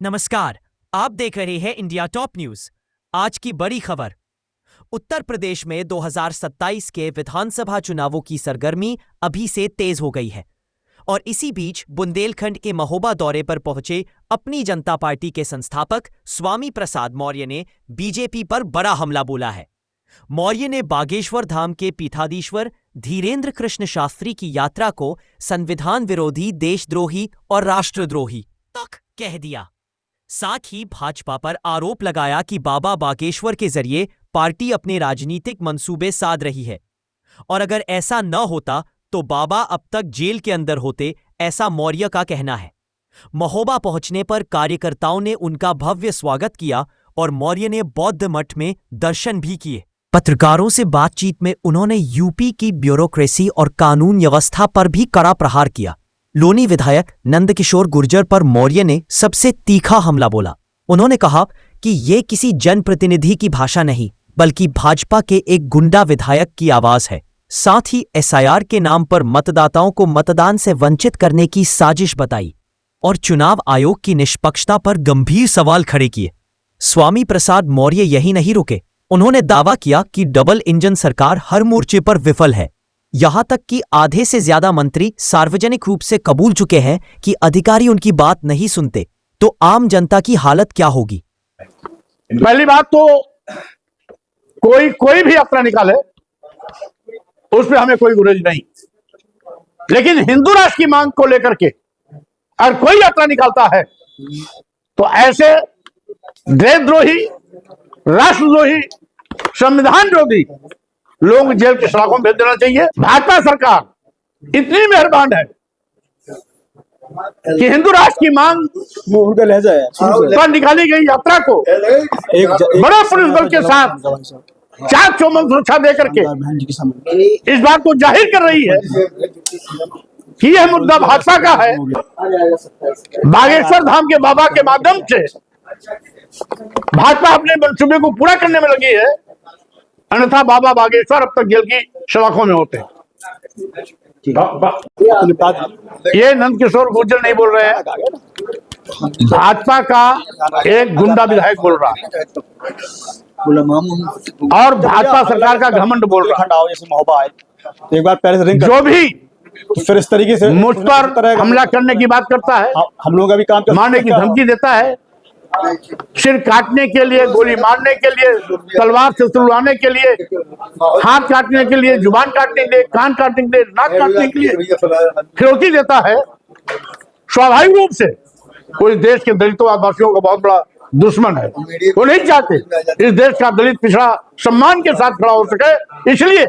नमस्कार, आप देख रहे हैं इंडिया टॉप न्यूज। आज की बड़ी खबर। उत्तर प्रदेश में 2027 के विधानसभा चुनावों की सरगर्मी अभी से तेज हो गई है और इसी बीच बुंदेलखंड के महोबा दौरे पर पहुंचे अपनी जनता पार्टी के संस्थापक स्वामी प्रसाद मौर्य ने बीजेपी पर बड़ा हमला बोला है। मौर्य ने बागेश्वर धाम के पीठाधीश्वर धीरेन्द्र कृष्ण शास्त्री की यात्रा को संविधान विरोधी, देशद्रोही और राष्ट्रद्रोही तक कह दिया। साथ ही भाजपा पर आरोप लगाया कि बाबा बागेश्वर के जरिए पार्टी अपने राजनीतिक मंसूबे साध रही है और अगर ऐसा न होता तो बाबा अब तक जेल के अंदर होते, ऐसा मौर्य का कहना है। महोबा पहुंचने पर कार्यकर्ताओं ने उनका भव्य स्वागत किया और मौर्य ने बौद्ध मठ में दर्शन भी किए। पत्रकारों से बातचीत में उन्होंने यूपी की ब्यूरोक्रेसी और कानून व्यवस्था पर भी कड़ा प्रहार किया। लोनी विधायक नंदकिशोर गुर्जर पर मौर्य ने सबसे तीखा हमला बोला। उन्होंने कहा कि ये किसी जनप्रतिनिधि की भाषा नहीं बल्कि भाजपा के एक गुंडा विधायक की आवाज है। साथ ही एसआईआर के नाम पर मतदाताओं को मतदान से वंचित करने की साजिश बताई और चुनाव आयोग की निष्पक्षता पर गंभीर सवाल खड़े किए। स्वामी प्रसाद मौर्य यही नहीं रुके, उन्होंने दावा किया कि डबल इंजन सरकार हर मोर्चे पर विफल है। यहां तक कि आधे से ज्यादा मंत्री सार्वजनिक रूप से कबूल चुके हैं कि अधिकारी उनकी बात नहीं सुनते, तो आम जनता की हालत क्या होगी। पहली बात तो कोई भी यात्रा निकाले उस पर हमें कोई गुरेज नहीं, लेकिन हिंदू राष्ट्र की मांग को लेकर के अगर कोई यात्रा निकालता है तो ऐसे देशद्रोही, राष्ट्रद्रोही, संविधान विरोधी लोग जेल की सलाखों में भेज देना चाहिए। भाजपा सरकार इतनी मेहरबान है कि हिंदू राष्ट्र की मांग उनका लहजा है पर निकाली गई यात्रा को बड़े पुलिस बल के साथ चाक चौबंद सुरक्षा देकर के इस बात को जाहिर कर रही है कि यह मुद्दा भाजपा का है। बागेश्वर धाम के बाबा के माध्यम से भाजपा अपने मंसूबे को पूरा करने में लगी है, अन्यथा बाबा बागेश्वर अब तक जेल की सलाखों में होते हैं। ये नंदकिशोर गुर्जर नहीं बोल रहे हैं, भाजपा का एक गुंडा विधायक बोल रहा है और भाजपा सरकार का घमंड बोल रहा है। एक बार पहले से जो भी तो फिर इस तरीके से मुझ पर हमला करने की बात करता है, हम लोग अभी काम मारने की धमकी देता है, सिर काटने के लिए, गोली मारने के लिए, तलवार से तुड़वाने के लिए, हाथ काटने के लिए, जुबान काटने के लिए, कान काटने के लिए, नाक काटने के लिए फिरौती देता है। स्वाभाविक रूप से कोई देश के दलितों आदिवासियों का बहुत बड़ा दुश्मन है। वो नहीं चाहते इस देश का दलित पिछड़ा सम्मान के साथ खड़ा हो सके, इसलिए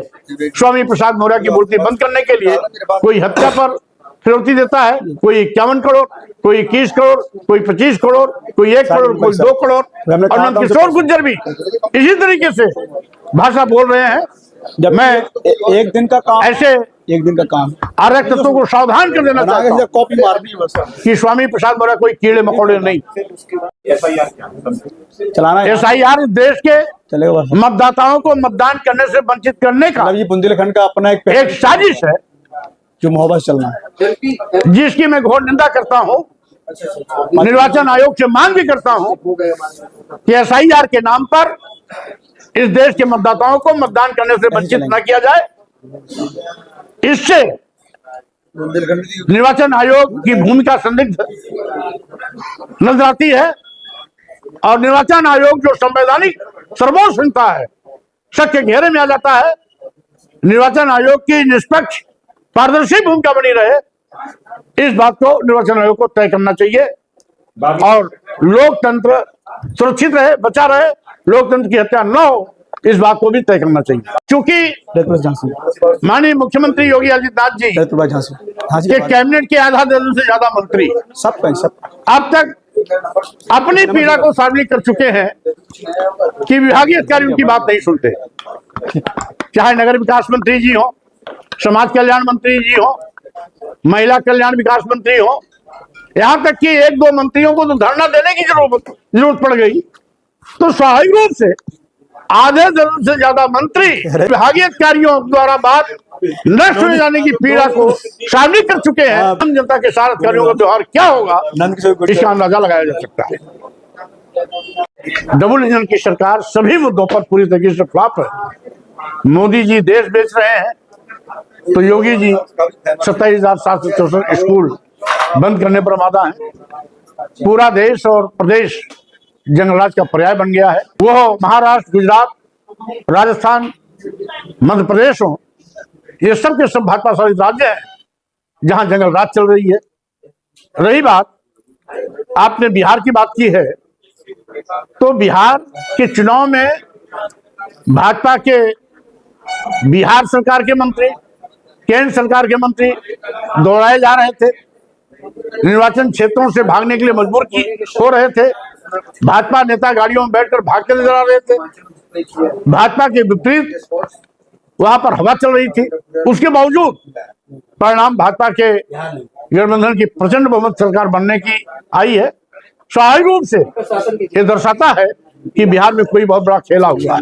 स्वामी प्रसाद मौर्य की मूर्ति बंद करने के लिए कोई हत्या पर फिरौती देता है। कोई 51 करोड़, कोई 21 करोड़, कोई 25 करोड़, कोई 1 करोड़, कोई 2 करोड़। और नंदकिशोर गुर्जर भी इसी तरीके से भाषा बोल रहे हैं। जब मैं एक दिन का काम ऐसे एक दिन का काम आरक्षित तत्वों को सावधान कर देना चाहता हूं कॉपी मारनी है बस कि स्वामी प्रसाद मौर्य कोई कीड़े मकोड़े नहीं। चलाना है। एसआईआर इस देश के चलेगा बस। मतदाताओं को मतदान करने से वंचित करने का ये बुंदेलखंड का अपना एक साजिश है जो मोहब्बत चलना है, जिसकी मैं घोर निंदा करता हूं। निर्वाचन आयोग से मांग भी करता हूं कि एसआईआर के नाम पर इस देश के मतदाताओं को मतदान करने से वंचित न किया जाए। इससे निर्वाचन आयोग की भूमिका संदिग्ध नजर आती है और निर्वाचन आयोग जो संवैधानिक सर्वोच्च संस्था है, शक के घेरे में आ जाता है। निर्वाचन आयोग की निष्पक्ष पारदर्शी भूमिका बनी रहे, इस बात को निर्वाचन आयोग को तय करना चाहिए और लोकतंत्र सुरक्षित रहे, बचा रहे, लोकतंत्र की हत्या न हो, इस बात को भी तय करना चाहिए। चूंकि माननीय मुख्यमंत्री योगी आदित्यनाथ जी के कैबिनेट के आधा दर्जन से ज्यादा मंत्री सब अब तक अपनी पीड़ा को सार्वजनिक कर चुके हैं कि विभागीय अधिकारी उनकी बात नहीं सुनते, चाहे नगर विकास मंत्री जी हो, समाज कल्याण मंत्री जी हो, महिला कल्याण विकास मंत्री हो, यहां तक कि 1-2 मंत्रियों को तो धरना देने की जरूरत पड़ गई। तो स्वाभाविक रूप से आधे दर्जन से ज्यादा मंत्री विभागीय द्वारा बात नष्ट हो जाने की पीड़ा को शामिल कर चुके हैं। आम जनता के सारे अधिकारियों का व्यवहार क्या होगा इसका अंदाजा लगाया जा सकता है। डबल इंजन की सरकार सभी मुद्दों पर पूरी तरीके से फ्लॉप है। मोदी जी देश बेच रहे हैं तो योगी जी 27,764 स्कूल बंद करने पर आमादा है। पूरा देश और प्रदेश जंगलराज का पर्याय बन गया है। वो महाराष्ट्र, गुजरात, राजस्थान, मध्य प्रदेश हो, ये सब के सब भाजपा शासित राज्य हैं जहां जंगलराज चल रही है। रही बात, आपने बिहार की बात की है, तो बिहार के चुनाव में भाजपा के बिहार सरकार के मंत्री, केंद्र सरकार के मंत्री दौड़ाए जा रहे थे, निर्वाचन क्षेत्रों से भागने के लिए मजबूर हो रहे थे। भाजपा नेता गाड़ियों में बैठकर भागते नजर आ रहे थे। भाजपा के विपरीत वहां पर हवा चल रही थी। उसके बावजूद परिणाम भाजपा के गठबंधन की प्रचंड बहुमत सरकार बनने की आई है। स्वाभाविक रूप से ये दर्शाता है कि बिहार में कोई बहुत बड़ा खेला हुआ है।